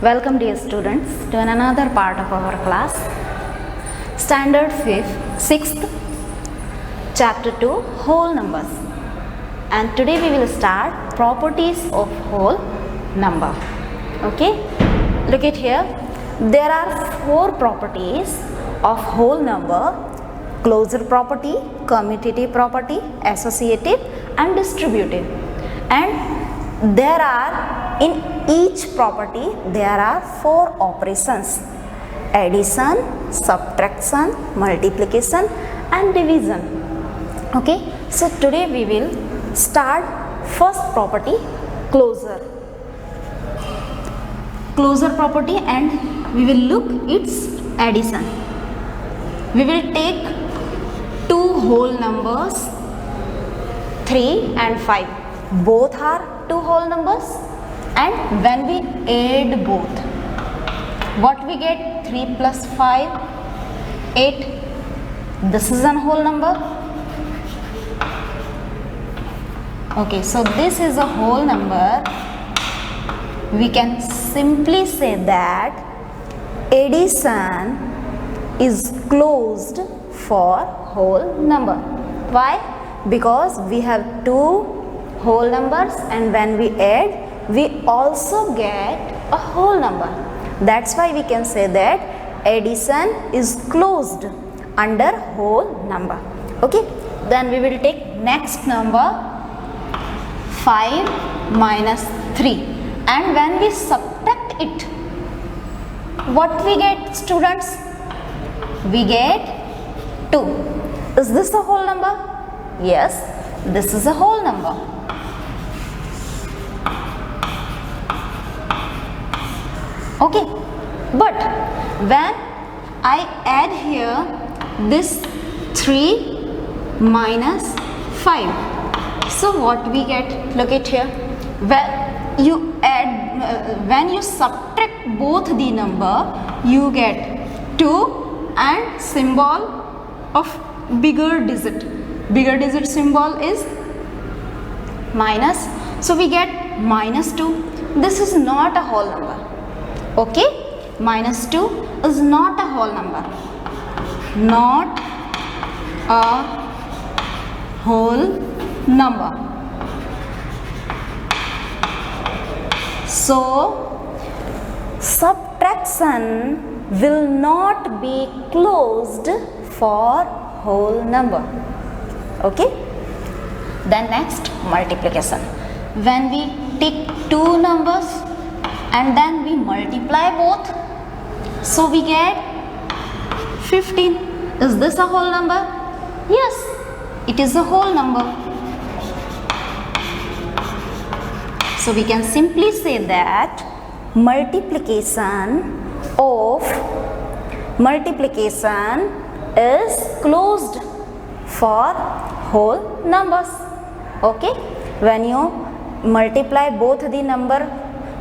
Welcome dear students to another part of our class, Standard 6th, Chapter 2, Whole Numbers. And today we will start properties of whole number. Okay, look at here. There are 4 properties of whole number: closure property, commutative property, associative and distributive. And there are, in each property there are 4 operations: addition, subtraction, multiplication and division. Okay, so today we will start first property, closure property, and we will look its addition. We will take 2 whole numbers 3 and 5, both are 2 whole numbers, and when we add both, what we get? 3 plus 5, 8. This is a whole number. Okay, so this is a whole number. We can simply say that addition is closed for whole number. Why? Because we have 2 whole numbers, and when we add, we also get a whole number. That's why we can say that addition is closed under whole number. Okay, then we will take next number, 5 minus 3, and when we subtract it, what we get, students? We get 2. Is this a whole number? Yes, this is a whole number. Okay, but when I add here this 3 minus 5, so what we get? Look at here. When you add, when you subtract both the number, you get 2 and symbol of bigger digit. Bigger digit symbol is minus. So we get minus 2. This is not a whole number. Okay, minus 2 is not a whole number. Not a whole number. So subtraction will not be closed for whole number. Okay, then next, multiplication. When we take 2 numbers and then we multiply both, so we get 15. Is this a whole number? Yes, it is a whole number. So we can simply say that multiplication is closed for whole numbers. Okay, when you multiply both the number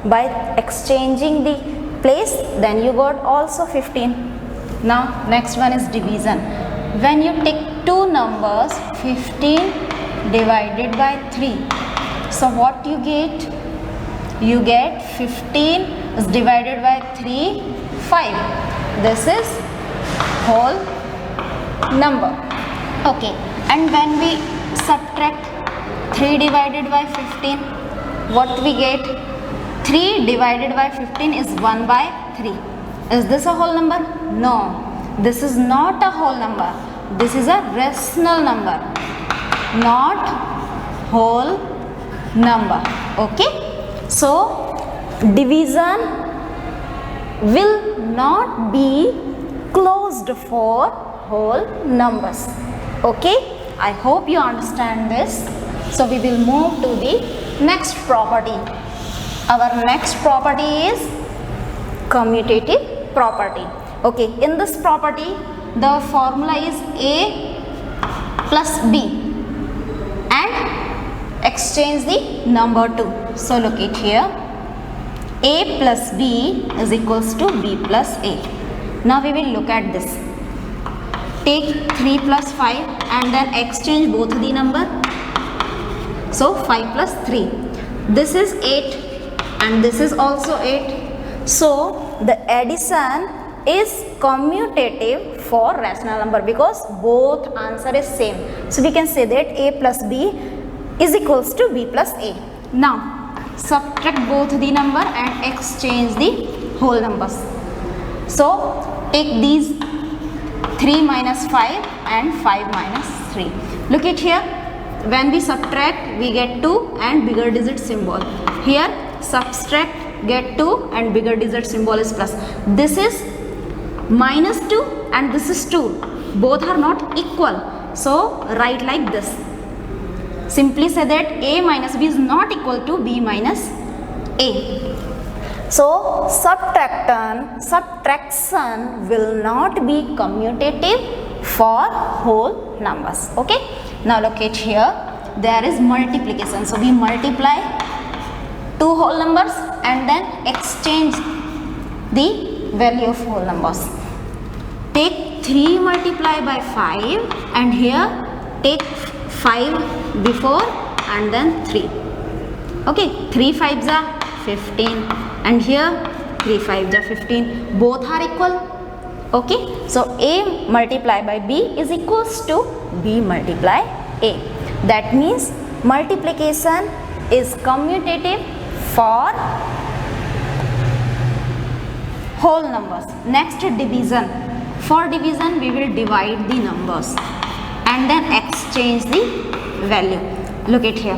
by exchanging the place, then you got also 15. Now next one is division. When you take 2 numbers, 15 divided by 3, so what you get? You get 15 is divided by 3, 5. This is whole number. Okay, and when we subtract 3 divided by 15, what we get? 3 divided by 15 is 1 by 3. Is this a whole number? No, this is not a whole number. This is a rational number, not whole number. Okay, so division will not be closed for whole numbers. Okay, I hope you understand this. So we will move to the next property. Our next property is commutative property. Okay, in this property, the formula is A plus B, and exchange the number 2. So look it here, A plus B is equals to B plus A. Now we will look at this. take 3 plus 5 and then exchange both the number. So 5 plus 3. This is 8 and this is also 8. So the addition is commutative for rational number because both answer is same. So we can say that a plus b is equals to b plus a. Now subtract both the number and exchange the whole numbers. So take these 3 minus 5 and 5 minus 3. Look at here. When we subtract, we get 2 and bigger digit symbol. Here subtract, get 2 and bigger digit symbol is plus. This is minus 2 and this is 2. Both are not equal. So write like this. Simply say that a minus b is not equal to b minus a. So subtraction will not be commutative for whole numbers. Okay. Now look at here. There is multiplication. So we multiply two whole numbers and then exchange the value of whole numbers. Take 3 multiply by 5 and here take 5 before and then 3. Okay, 3 5s are 15 and here 3 5s are 15. Both are equal. Okay, so a multiply by b is equals to b multiply a. That means multiplication is commutative for whole numbers. Next, division. For division we will divide the numbers and then exchange the value. Look at here.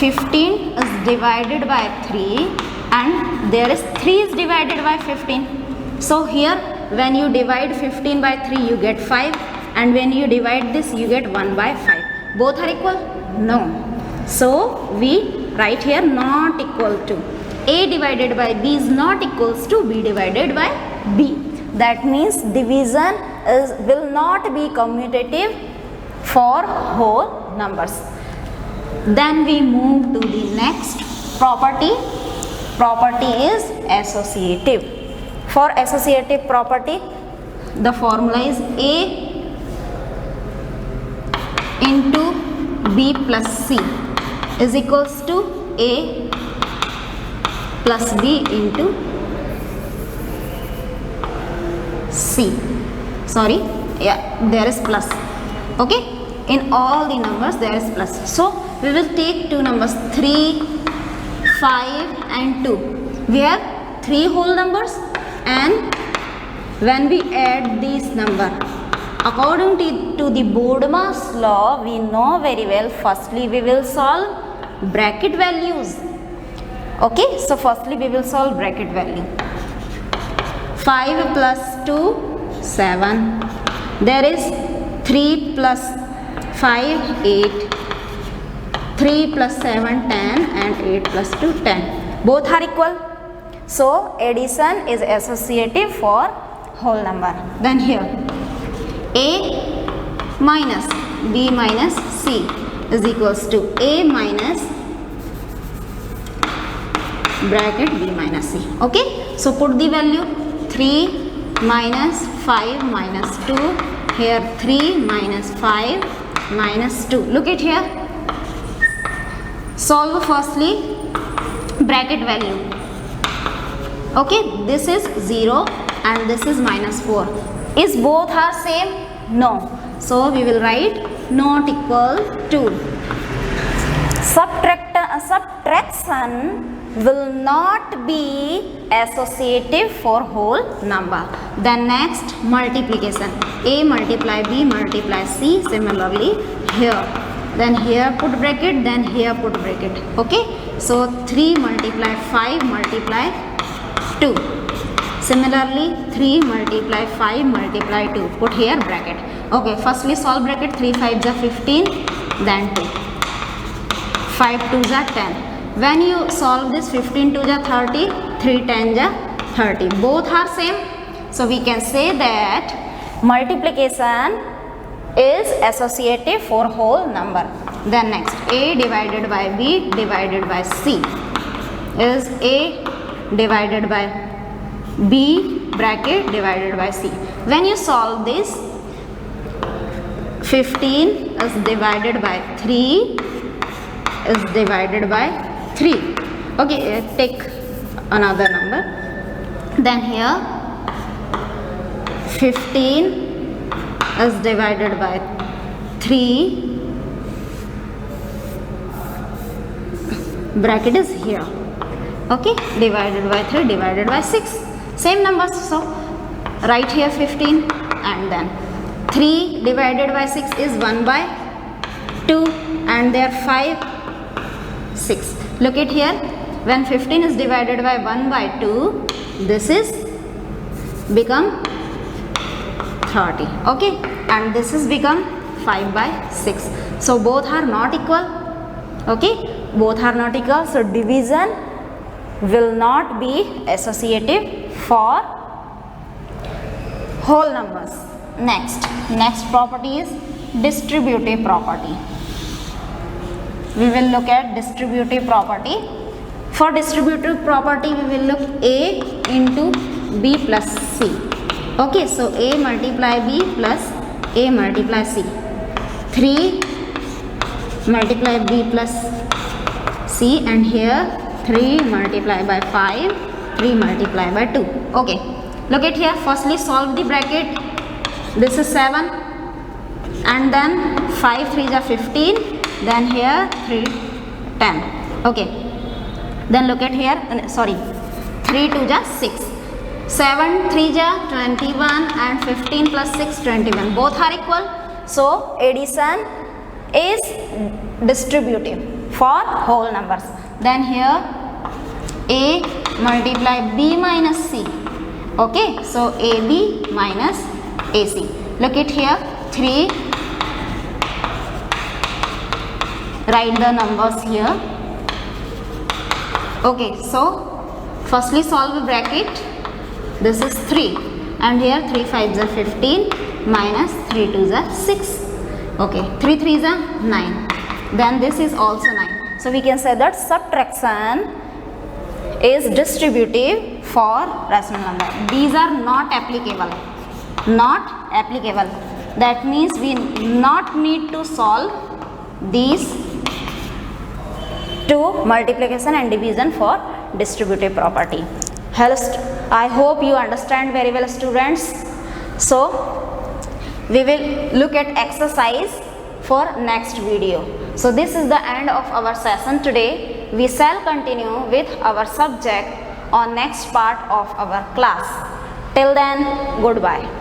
15 is divided by 3 and there is 3 is divided by 15. So here when you divide 15 by 3 you get 5 and when you divide this you get 1 by 5. Both are equal? No. So we write here not equal to. A divided by b is not equals to b divided by b. That means division will not be commutative for whole numbers. Then we move to the next property. Property is associative. For associative property, the formula is a into b plus c is equals to a plus b into c. Sorry, yeah, there is plus. Okay, in all the numbers there is plus. So we will take two numbers 3, 5 and 2. We have 3 whole numbers and when we add these number according to the Bodmer's law, we know very well. Firstly we will solve bracket values. Okay, so firstly we will solve bracket value. 5 plus 2 7. There is 3 plus 5 8. 3 plus 7 10 and 8 plus 2 10. Both are equal. So addition is associative for whole number. Then here a minus b minus c is equals to a minus bracket b minus c. Okay, so put the value 3 minus 5 minus 2. Here 3 minus 5 minus 2. Look at here. Solve firstly bracket value. Okay, this is 0 and this is minus 4. Is both are same? No. So we will write not equal to. Subtraction will not be associative for whole number. Then next multiplication. A multiply b multiply c. Similarly here. Then here put bracket, then here put bracket. Okay. So 3 multiply 5 multiply 2. Similarly 3 multiply 5 multiply 2. Put here bracket. Okay. Firstly solve bracket. 3 5s are 15. Then 2. 5 2s are 10. When you solve this 15 2s are 30. 3 10s are 30. Both are same. So we can say that multiplication is associative for whole number. Then next a divided by b divided by c is a divided by b bracket divided by c. When you solve this 15 is divided by 3 is divided by 3. Okay, take another number. Then here 15 is divided by 3, bracket is here. Okay, divided by 3 divided by 6, same numbers. So write here 15, and then 3 divided by 6 is 1 by 2, and there 5, 6. Look at here, when 15 is divided by 1 by 2, this is become 30. Okay, and this is become 5 by 6. So both are not equal. Okay, both are not equal. So division will not be associative for whole numbers. Next property is distributive property. We will look at distributive property. For distributive property, we will look A into B plus C. Okay, so A multiply B plus A multiply C. 3 multiply B plus C, and here 3 multiply by 5, 3 multiply by 2. Okay, look at here. Firstly solve the bracket. This is 7, and then 5 3s are 15, then here 3 10. Okay, then look at here, 3 2s are 6, 7 3s are 21, and 15 plus 6 21. Both are equal. So addition is distributive for whole numbers. Then here A multiply B minus C. Okay, so AB minus AC. Look at here, 3. Write the numbers here. Okay, so firstly solve a bracket. This is 3, and here 3 5s are 15 minus 3 2s are 6. Okay, 3 3s are 9. Then this is also 9. So we can say that subtraction is distributive for rational number. These are not applicable. Not applicable. That means we not need to solve these two, multiplication and division, for distributive property. Hello, I hope you understand very well, students. So we will look at exercise for next video. So this is the end of our session today. We shall continue with our subject on next part of our class. Till then, goodbye.